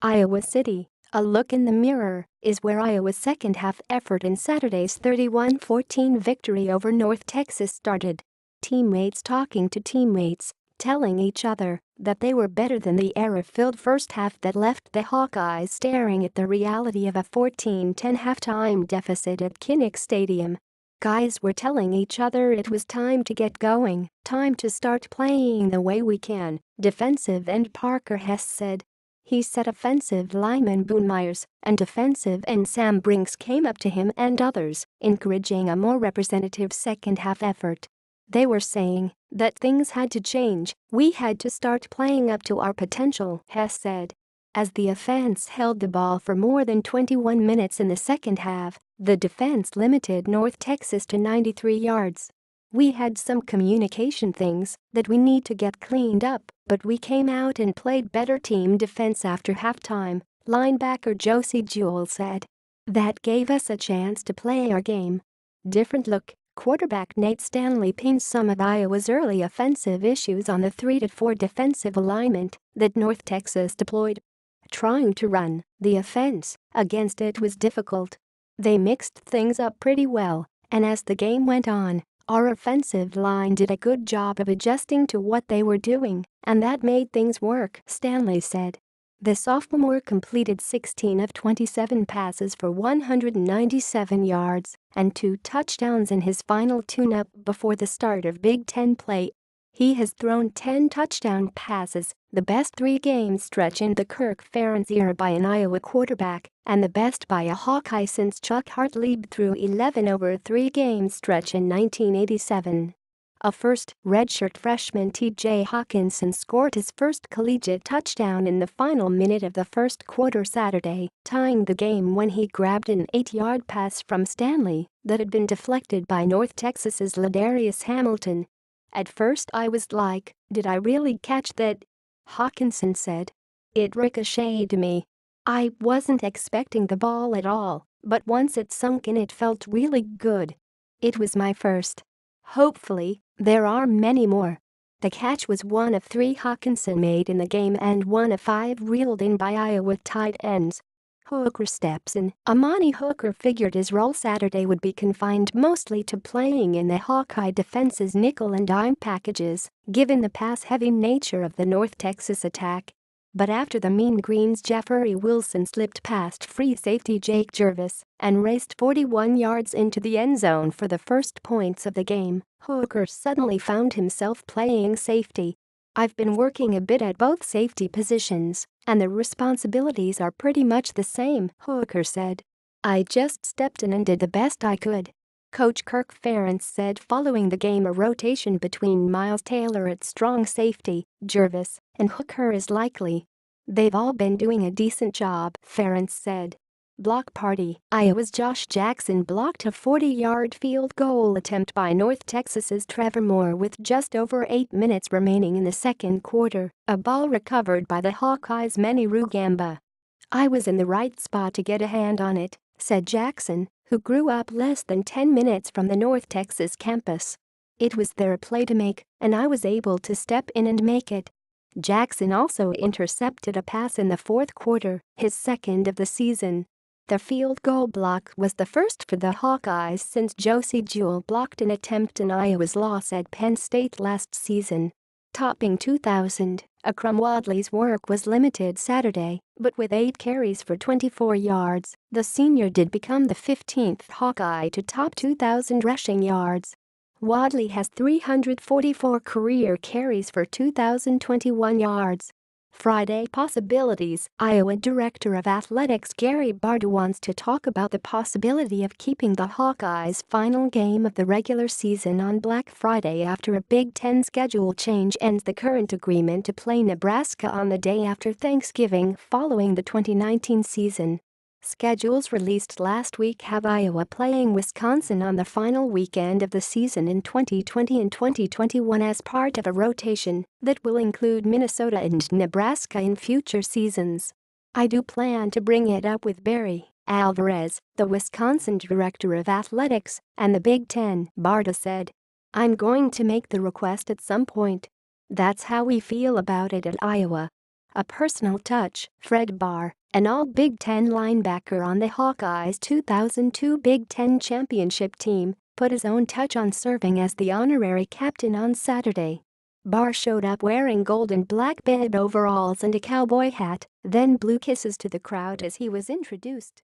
Iowa City, a look in the mirror, is where Iowa's second-half effort in Saturday's 31-14 victory over North Texas started. Teammates talking to teammates, telling each other that they were better than the error-filled first half that left the Hawkeyes staring at the reality of a 14-10 halftime deficit at Kinnick Stadium. Guys were telling each other it was time to get going, time to start playing the way we can, defensive end Parker Hesse said. He said offensive lineman Boone Myers and defensive end Sam Brincks came up to him and others, encouraging a more representative second-half effort. They were saying that things had to change, we had to start playing up to our potential, Hesse said. As the offense held the ball for more than 21 minutes in the second half, the defense limited North Texas to 93 yards. We had some communication things that we need to get cleaned up, but we came out and played better team defense after halftime, linebacker Josie Jewell said. That gave us a chance to play our game. Different look. Quarterback Nate Stanley pinned some of Iowa's early offensive issues on the 3-4 defensive alignment that North Texas deployed. Trying to run the offense against it was difficult. They mixed things up pretty well, and as the game went on, our offensive line did a good job of adjusting to what they were doing, and that made things work, Stanley said. The sophomore completed 16 of 27 passes for 197 yards and 2 touchdowns in his final tune-up before the start of Big Ten play. He has thrown 10 touchdown passes, the best 3-game stretch in the Kirk Ferentz era by an Iowa quarterback, and the best by a Hawkeye since Chuck Hartlieb threw 11 over a 3-game stretch in 1987. A first, redshirt freshman T.J. Hawkinson scored his first collegiate touchdown in the final minute of the first quarter Saturday, tying the game when he grabbed an 8-yard pass from Stanley that had been deflected by North Texas's Ladarius Hamilton. At first I was like, did I really catch that? Hawkinson said. It ricocheted to me. I wasn't expecting the ball at all, but once it sunk in it felt really good. It was my first. Hopefully, there are many more. The catch was one of 3 Hawkinson made in the game and one of 5 reeled in by Iowa tight ends. Hooker steps in. Amani Hooker figured his role Saturday would be confined mostly to playing in the Hawkeye defense's nickel and dime packages, given the pass-heavy nature of the North Texas attack. But after the Mean Green's Jeffrey Wilson slipped past free safety Jake Jervis and raced 41 yards into the end zone for the first points of the game, Hooker suddenly found himself playing safety. I've been working a bit at both safety positions, and the responsibilities are pretty much the same, Hooker said. I just stepped in and did the best I could. Coach Kirk Ferentz said following the game a rotation between Miles Taylor at strong safety, Jervis, and Hooker is likely. They've all been doing a decent job, Ferentz said. Block party. Iowa's Josh Jackson blocked a 40-yard field goal attempt by North Texas's Trevor Moore with just over 8 minutes remaining in the second quarter, a ball recovered by the Hawkeyes' Manny Rugamba. I was in the right spot to get a hand on it, said Jackson, who grew up less than 10 minutes from the North Texas campus. It was their play to make, and I was able to step in and make it. Jackson also intercepted a pass in the fourth quarter, his second of the season. The field goal block was the first for the Hawkeyes since Josie Jewell blocked an attempt in Iowa's loss at Penn State last season. Topping 2,000, Akrum Wadley's work was limited Saturday, but with 8 carries for 24 yards, the senior did become the 15th Hawkeye to top 2,000 rushing yards. Wadley has 344 career carries for 2,021 yards. Friday possibilities. Iowa Director of Athletics Gary Barta wants to talk about the possibility of keeping the Hawkeyes' final game of the regular season on Black Friday after a Big Ten schedule change ends the current agreement to play Nebraska on the day after Thanksgiving following the 2019 season. Schedules released last week have Iowa playing Wisconsin on the final weekend of the season in 2020 and 2021 as part of a rotation that will include Minnesota and Nebraska in future seasons. I do plan to bring it up with Barry Alvarez, the Wisconsin Director of Athletics, and the Big Ten, Barta said. I'm going to make the request at some point. That's how we feel about it at Iowa. A personal touch. Fred Barr, an all-Big Ten linebacker on the Hawkeyes' 2002 Big Ten championship team, put his own touch on serving as the honorary captain on Saturday. Barr showed up wearing gold and black bib overalls and a cowboy hat, then blew kisses to the crowd as he was introduced.